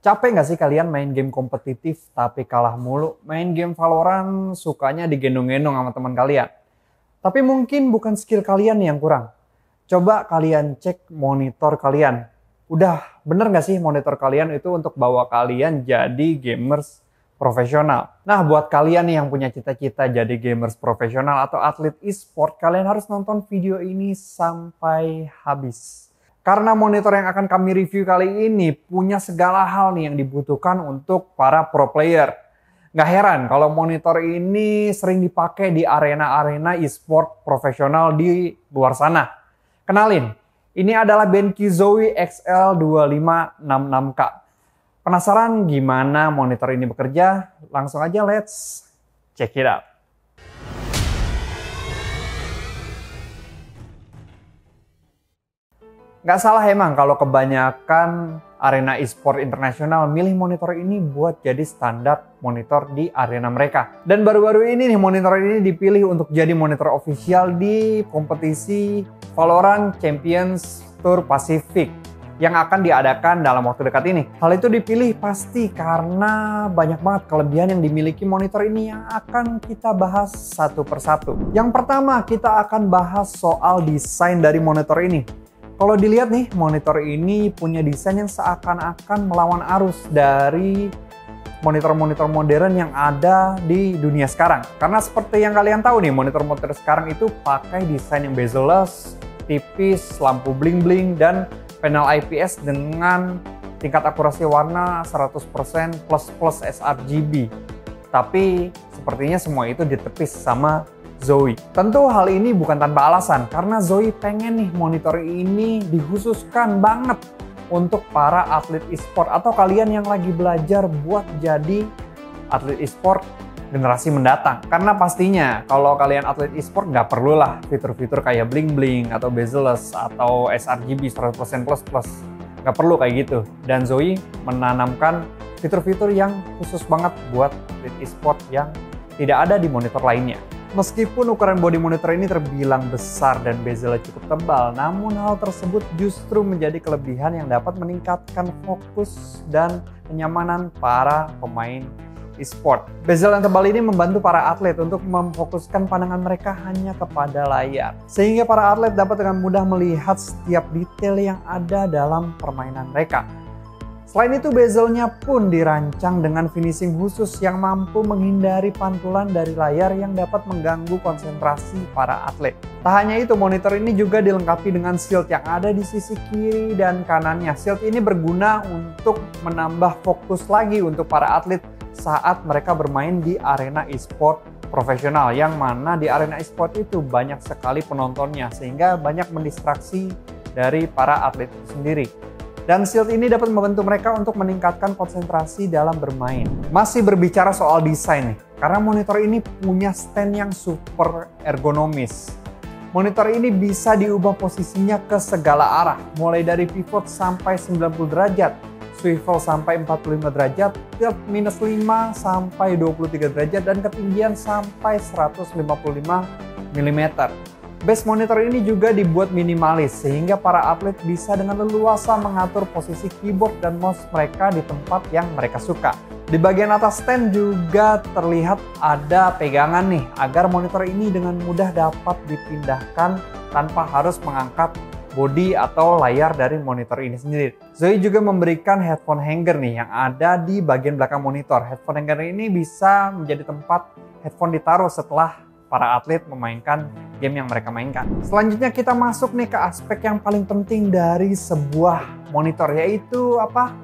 Capek nggak sih kalian main game kompetitif tapi kalah mulu? Main game Valorant sukanya digendong-gendong sama teman kalian. Tapi mungkin bukan skill kalian yang kurang. Coba kalian cek monitor kalian. Udah bener nggak sih monitor kalian itu untuk bawa kalian jadi gamers profesional? Nah, buat kalian nih yang punya cita-cita jadi gamers profesional atau atlet e-sport, kalian harus nonton video ini sampai habis. Karena monitor yang akan kami review kali ini punya segala hal nih yang dibutuhkan untuk para pro player. Nggak heran kalau monitor ini sering dipakai di arena-arena e-sport profesional di luar sana. Kenalin, ini adalah BenQ Zowie XL2566K. Penasaran gimana monitor ini bekerja? Langsung aja let's check it out. Nggak salah emang kalau kebanyakan arena e-sport internasional milih monitor ini buat jadi standar monitor di arena mereka. Dan baru-baru ini nih monitor ini dipilih untuk jadi monitor official di kompetisi Valorant Champions Tour Pacific yang akan diadakan dalam waktu dekat ini. Hal itu dipilih pasti karena banyak banget kelebihan yang dimiliki monitor ini yang akan kita bahas satu persatu. Yang pertama, kita akan bahas soal desain dari monitor ini. Kalau dilihat nih, monitor ini punya desain yang seakan-akan melawan arus dari monitor-monitor modern yang ada di dunia sekarang. Karena seperti yang kalian tahu nih, monitor-monitor sekarang itu pakai desain yang bezel-less, tipis, lampu bling-bling, dan panel IPS dengan tingkat akurasi warna 100% plus sRGB. Tapi sepertinya semua itu ditepis sama Zowie. Tentu hal ini bukan tanpa alasan, karena Zowie pengen nih monitor ini dikhususkan banget untuk para atlet e-sport atau kalian yang lagi belajar buat jadi atlet e-sport generasi mendatang. Karena pastinya kalau kalian atlet e-sport nggak perlulah fitur-fitur kayak bling-bling atau bezel-less atau sRGB 100% plus. Nggak perlu kayak gitu. Dan Zowie menanamkan fitur-fitur yang khusus banget buat atlet e-sport yang tidak ada di monitor lainnya. Meskipun ukuran bodi monitor ini terbilang besar dan bezelnya cukup tebal, namun hal tersebut justru menjadi kelebihan yang dapat meningkatkan fokus dan kenyamanan para pemain e-sport. Bezel yang tebal ini membantu para atlet untuk memfokuskan pandangan mereka hanya kepada layar, sehingga para atlet dapat dengan mudah melihat setiap detail yang ada dalam permainan mereka. Selain itu, bezelnya pun dirancang dengan finishing khusus yang mampu menghindari pantulan dari layar yang dapat mengganggu konsentrasi para atlet. Tak hanya itu, monitor ini juga dilengkapi dengan shield yang ada di sisi kiri dan kanannya. Shield ini berguna untuk menambah fokus lagi untuk para atlet saat mereka bermain di arena e-sport profesional, yang mana di arena e-sport itu banyak sekali penontonnya, sehingga banyak mendistraksi dari para atlet itu sendiri. Dan shield ini dapat membantu mereka untuk meningkatkan konsentrasi dalam bermain. Masih berbicara soal desain nih, karena monitor ini punya stand yang super ergonomis. Monitor ini bisa diubah posisinya ke segala arah, mulai dari pivot sampai 90 derajat, swivel sampai 45 derajat, tilt minus 5 sampai 23 derajat, dan ketinggian sampai 155 mm. Base monitor ini juga dibuat minimalis sehingga para atlet bisa dengan leluasa mengatur posisi keyboard dan mouse mereka di tempat yang mereka suka. Di bagian atas stand juga terlihat ada pegangan nih agar monitor ini dengan mudah dapat dipindahkan tanpa harus mengangkat bodi atau layar dari monitor ini sendiri. Zowie juga memberikan headphone hanger nih yang ada di bagian belakang monitor. Headphone hanger ini bisa menjadi tempat headphone ditaruh setelah para atlet memainkan game yang mereka mainkan. Selanjutnya kita masuk nih ke aspek yang paling penting dari sebuah monitor, yaitu apa?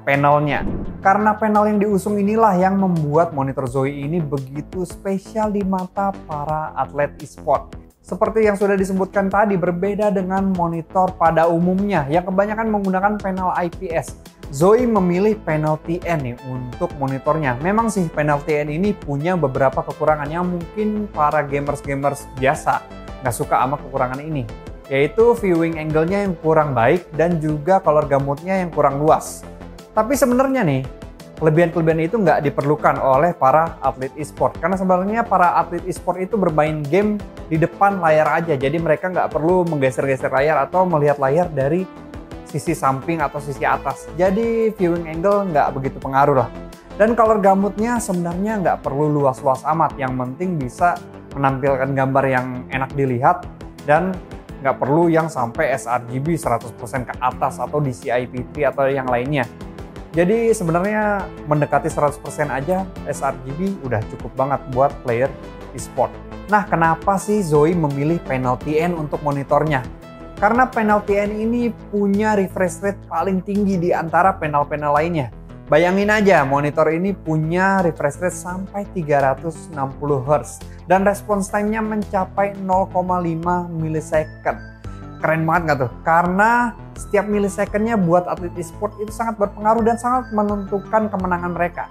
Panelnya. Karena panel yang diusung inilah yang membuat monitor Zowie ini begitu spesial di mata para atlet e-sport. Seperti yang sudah disebutkan tadi, berbeda dengan monitor pada umumnya yang kebanyakan menggunakan panel IPS. Zowie memilih panel TN nih untuk monitornya. Memang sih panel TN ini punya beberapa kekurangan yang mungkin para gamers-gamers biasa nggak suka sama kekurangan ini. Yaitu viewing angle-nya yang kurang baik dan juga color gamutnya yang kurang luas. Tapi sebenarnya nih, kelebihan-kelebihan itu nggak diperlukan oleh para atlet e-sport. Karena sebenarnya para atlet e-sport itu bermain game di depan layar aja. Jadi mereka nggak perlu menggeser-geser layar atau melihat layar dari sisi samping atau sisi atas. Jadi viewing angle nggak begitu pengaruh lah. Dan color gamutnya sebenarnya nggak perlu luas-luas amat. Yang penting bisa menampilkan gambar yang enak dilihat dan nggak perlu yang sampai sRGB 100% ke atas atau DCI-P3 atau yang lainnya. Jadi sebenarnya mendekati 100% aja sRGB udah cukup banget buat player e-sport. Nah, kenapa sih Zowie memilih panel TN untuk monitornya? Karena panel TN ini punya refresh rate paling tinggi di antara panel-panel lainnya. Bayangin aja, monitor ini punya refresh rate sampai 360 Hz dan response time-nya mencapai 0,5 millisecond. Keren banget nggak tuh? Karena setiap millisecond-nya buat atlet e-sport itu sangat berpengaruh dan sangat menentukan kemenangan mereka.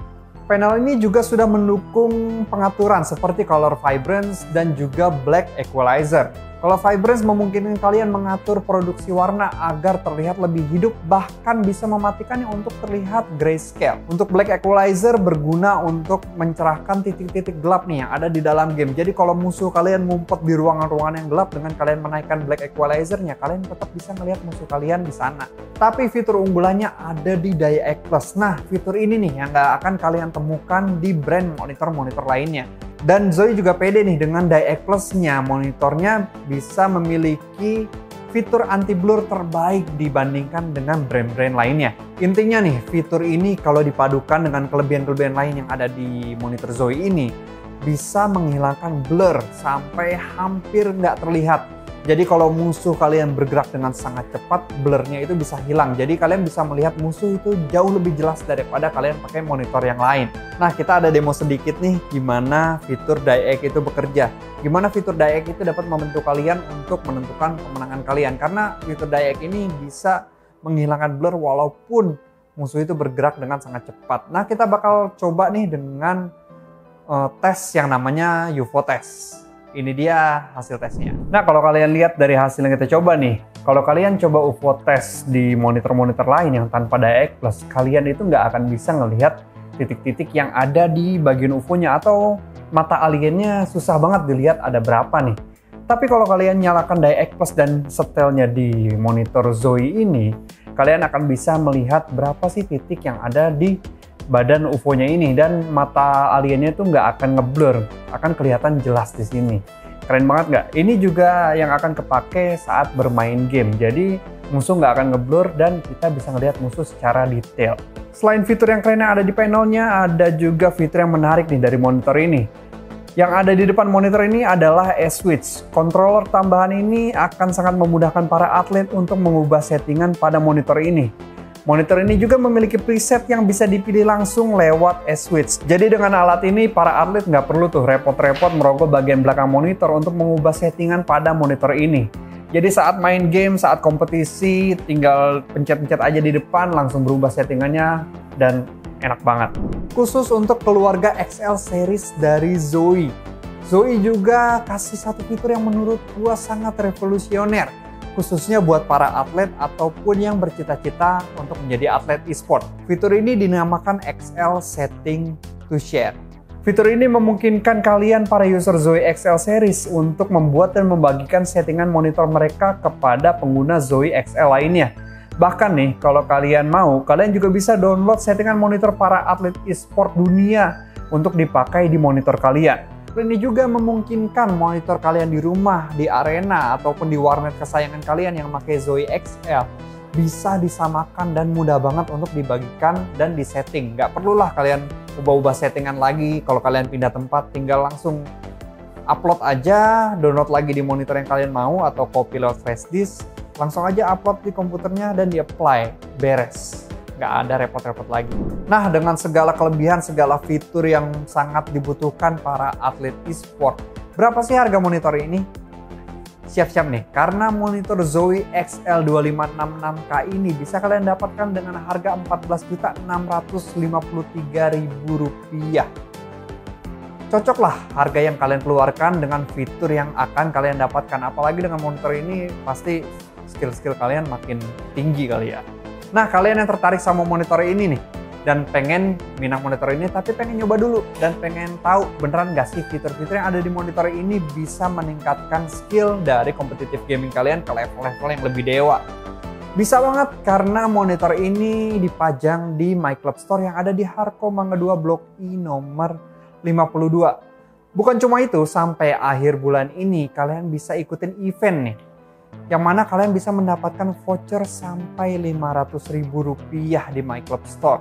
Panel ini juga sudah mendukung pengaturan seperti color vibrance dan juga black equalizer. Color vibrance memungkinkan kalian mengatur produksi warna agar terlihat lebih hidup, bahkan bisa mematikannya untuk terlihat grayscale. Untuk black equalizer berguna untuk mencerahkan titik-titik gelap nih yang ada di dalam game. Jadi kalau musuh kalian ngumpet di ruangan-ruangan yang gelap, dengan kalian menaikkan black equalizernya, kalian tetap bisa melihat musuh kalian di sana. Tapi fitur unggulannya ada di DiaX Plus. Nah, fitur ini nih yang nggak akan kalian temukan di brand monitor-monitor lainnya. Dan Zowie juga pede nih dengan DiaX Plus-nya, monitornya bisa memiliki fitur anti-blur terbaik dibandingkan dengan brand-brand lainnya. Intinya nih, fitur ini kalau dipadukan dengan kelebihan-kelebihan lain yang ada di monitor Zowie ini, bisa menghilangkan blur sampai hampir nggak terlihat. Jadi kalau musuh kalian bergerak dengan sangat cepat, blurnya itu bisa hilang. Jadi kalian bisa melihat musuh itu jauh lebih jelas daripada kalian pakai monitor yang lain. Nah, kita ada demo sedikit nih gimana fitur DiaX itu bekerja. Gimana fitur DiaX itu dapat membantu kalian untuk menentukan kemenangan kalian. Karena fitur DiaX ini bisa menghilangkan blur walaupun musuh itu bergerak dengan sangat cepat. Nah, kita bakal coba nih dengan tes yang namanya UFO test. Ini dia hasil tesnya. Nah, kalau kalian lihat dari hasil yang kita coba nih, kalau kalian coba UFO test di monitor-monitor lain yang tanpa DiaX Plus, kalian itu nggak akan bisa ngelihat titik-titik yang ada di bagian UFO-nya atau mata aliennya susah banget dilihat ada berapa nih. Tapi kalau kalian nyalakan DiaX Plus dan setelnya di monitor Zowie ini, kalian akan bisa melihat berapa sih titik yang ada di badan UFO-nya ini, dan mata aliennya itu nggak akan ngeblur, akan kelihatan jelas di sini. Keren banget nggak? Ini juga yang akan kepake saat bermain game. Jadi musuh nggak akan ngeblur dan kita bisa ngelihat musuh secara detail. Selain fitur yang keren yang ada di panelnya, ada juga fitur yang menarik nih dari monitor ini. Yang ada di depan monitor ini adalah S-Switch. Controller tambahan ini akan sangat memudahkan para atlet untuk mengubah settingan pada monitor ini. Monitor ini juga memiliki preset yang bisa dipilih langsung lewat S-Switch. Jadi dengan alat ini, para atlet nggak perlu tuh repot-repot merogoh bagian belakang monitor untuk mengubah settingan pada monitor ini. Jadi saat main game, saat kompetisi, tinggal pencet-pencet aja di depan, langsung berubah settingannya, dan enak banget. Khusus untuk keluarga XL series dari Zowie. Zowie juga kasih satu fitur yang menurut gua sangat revolusioner, khususnya buat para atlet ataupun yang bercita-cita untuk menjadi atlet e-sport. Fitur ini dinamakan XL Setting to Share. Fitur ini memungkinkan kalian para user Zowie XL series untuk membuat dan membagikan settingan monitor mereka kepada pengguna Zowie XL lainnya. Bahkan nih, kalau kalian mau, kalian juga bisa download settingan monitor para atlet e-sport dunia untuk dipakai di monitor kalian. Ini juga memungkinkan monitor kalian di rumah, di arena, ataupun di warnet kesayangan kalian yang pakai Zowie XL bisa disamakan dan mudah banget untuk dibagikan dan disetting. Nggak perlulah kalian ubah-ubah settingan lagi. Kalau kalian pindah tempat, tinggal langsung upload aja, download lagi di monitor yang kalian mau, atau copy lewat flash disk, langsung aja upload di komputernya dan di-apply, beres. Nggak ada repot-repot lagi. Nah, dengan segala kelebihan, segala fitur yang sangat dibutuhkan para atlet e-sport, berapa sih harga monitor ini? Siap-siap nih, karena monitor Zowie XL2566K ini bisa kalian dapatkan dengan harga Rp14.653.000. Cocok lah harga yang kalian keluarkan dengan fitur yang akan kalian dapatkan. Apalagi dengan monitor ini, pasti skill-skill kalian makin tinggi kali ya. Nah, kalian yang tertarik sama monitor ini nih, dan pengen minang monitor ini, tapi pengen nyoba dulu, dan pengen tahu beneran nggak sih fitur-fitur yang ada di monitor ini bisa meningkatkan skill dari kompetitif gaming kalian ke level-level yang lebih dewa. Bisa banget karena monitor ini dipajang di My Club Store yang ada di Harko Mangga 2 Blok I nomor 52. Bukan cuma itu, sampai akhir bulan ini kalian bisa ikutin event nih. Yang mana kalian bisa mendapatkan voucher sampai Rp500.000 di My Club Store.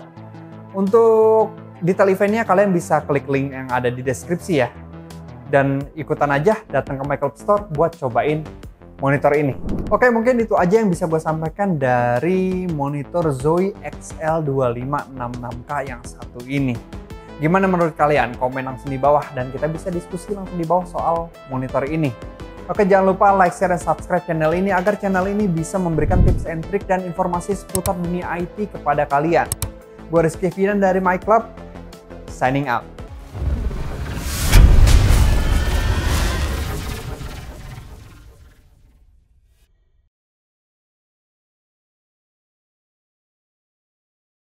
Untuk detail eventnya kalian bisa klik link yang ada di deskripsi ya. Dan ikutan aja datang ke My Club Store buat cobain monitor ini. Oke, mungkin itu aja yang bisa gue sampaikan dari monitor Zowie XL2566K yang satu ini. Gimana menurut kalian? Komen langsung di bawah dan kita bisa diskusi langsung di bawah soal monitor ini. Oke, jangan lupa like, share, dan subscribe channel ini agar channel ini bisa memberikan tips and trik dan informasi seputar dunia IT kepada kalian. Gue Rizky Fidan dari My Club, signing out.